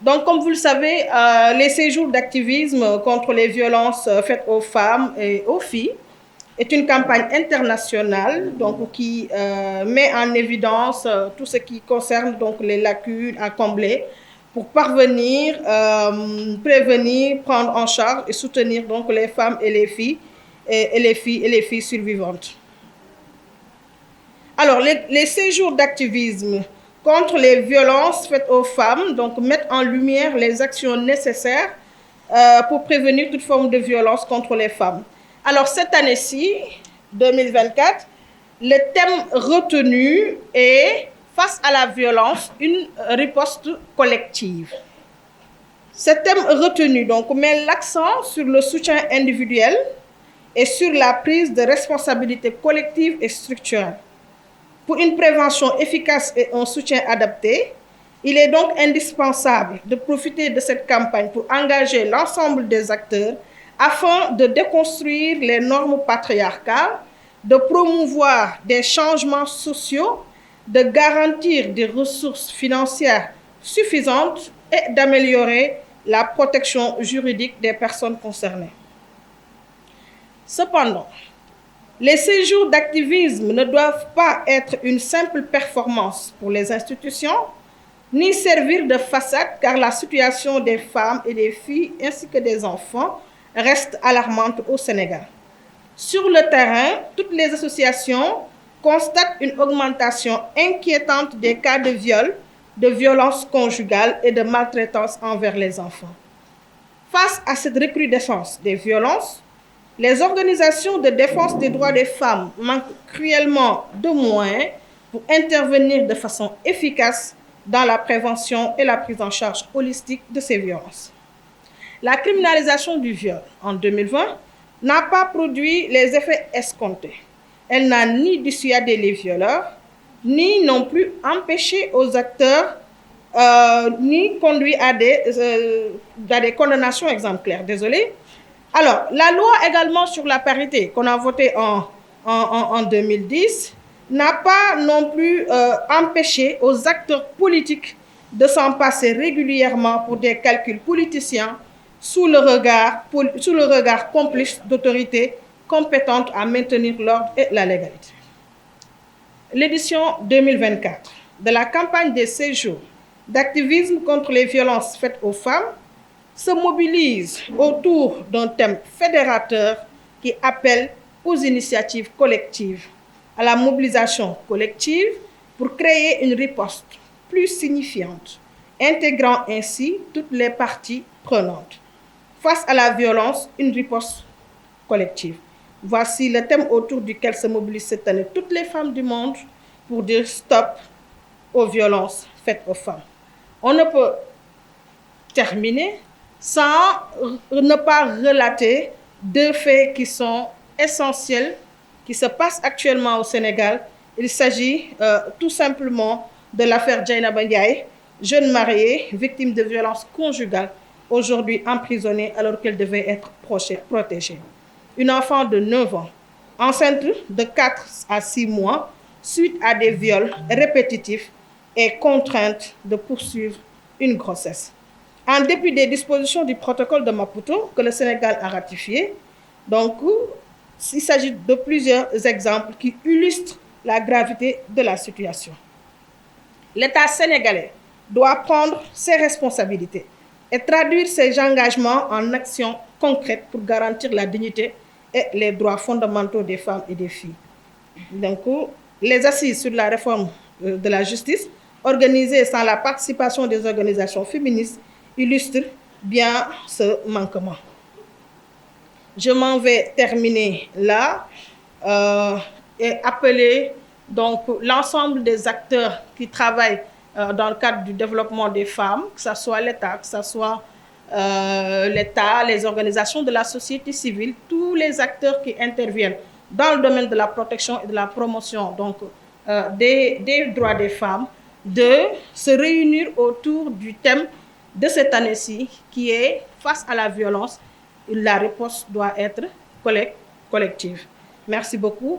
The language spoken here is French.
Donc, comme vous le savez, les séjours d'activisme contre les violences faites aux femmes et aux filles est une campagne internationale donc, qui met en évidence tout ce qui concerne donc, les lacunes à combler pour parvenir, prévenir, prendre en charge et soutenir donc, les femmes et les filles et les filles survivantes. Alors, les séjours d'activisme contre les violences faites aux femmes, donc mettent en lumière les actions nécessaires pour prévenir toute forme de violence contre les femmes. Alors, cette année-ci, 2024, le thème retenu est « Face à la violence, une riposte collective ». Ce thème retenu donc, met l'accent sur le soutien individuel et sur la prise de responsabilité collective et structurelle. Pour une prévention efficace et un soutien adapté, il est donc indispensable de profiter de cette campagne pour engager l'ensemble des acteurs afin de déconstruire les normes patriarcales, de promouvoir des changements sociaux, de garantir des ressources financières suffisantes et d'améliorer la protection juridique des personnes concernées. Cependant, les séjours d'activisme ne doivent pas être une simple performance pour les institutions, ni servir de façade, car la situation des femmes et des filles ainsi que des enfants reste alarmante au Sénégal. Sur le terrain, toutes les associations constatent une augmentation inquiétante des cas de viol, de violences conjugales et de maltraitance envers les enfants. Face à cette recrudescence des violences, les organisations de défense des droits des femmes manquent cruellement de moyens pour intervenir de façon efficace dans la prévention et la prise en charge holistique de ces violences. La criminalisation du viol en 2020 n'a pas produit les effets escomptés. Elle n'a ni dissuadé les violeurs, ni non plus empêché aux acteurs, ni conduit à des condamnations exemplaires. Désolée. Alors, la loi également sur la parité qu'on a votée en 2010 n'a pas non plus empêché aux acteurs politiques de s'en passer régulièrement pour des calculs politiciens sous le regard complice d'autorités compétentes à maintenir l'ordre et la légalité. L'édition 2024 de la campagne des séjours d'activisme contre les violences faites aux femmes se mobilise autour d'un thème fédérateur qui appelle aux initiatives collectives, à la mobilisation collective pour créer une riposte plus signifiante, intégrant ainsi toutes les parties prenantes. Face à la violence, une riposte collective. Voici le thème autour duquel se mobilisent cette année toutes les femmes du monde pour dire stop aux violences faites aux femmes. On ne peut terminer sans ne pas relater deux faits qui sont essentiels, qui se passent actuellement au Sénégal. Il s'agit tout simplement de l'affaire Dieynaba Ndiaye, jeune mariée, victime de violences conjugales, aujourd'hui emprisonnée alors qu'elle devait être protégée. Une enfant de 9 ans, enceinte de 4 à 6 mois, suite à des viols répétitifs, est contrainte de poursuivre une grossesse. En dépit des dispositions du protocole de Maputo que le Sénégal a ratifié, donc il s'agit de plusieurs exemples qui illustrent la gravité de la situation. L'État sénégalais doit prendre ses responsabilités et traduire ses engagements en actions concrètes pour garantir la dignité et les droits fondamentaux des femmes et des filles. Donc, les assises sur la réforme de la justice, organisées sans la participation des organisations féministes, illustre bien ce manquement. Je m'en vais terminer là et appeler donc l'ensemble des acteurs qui travaillent dans le cadre du développement des femmes, que ce soit l'État, que ce soit l'État, les organisations de la société civile, tous les acteurs qui interviennent dans le domaine de la protection et de la promotion donc, des droits des femmes, de se réunir autour du thème de cette année-ci, qui est face à la violence, la réponse doit être collective. Merci beaucoup.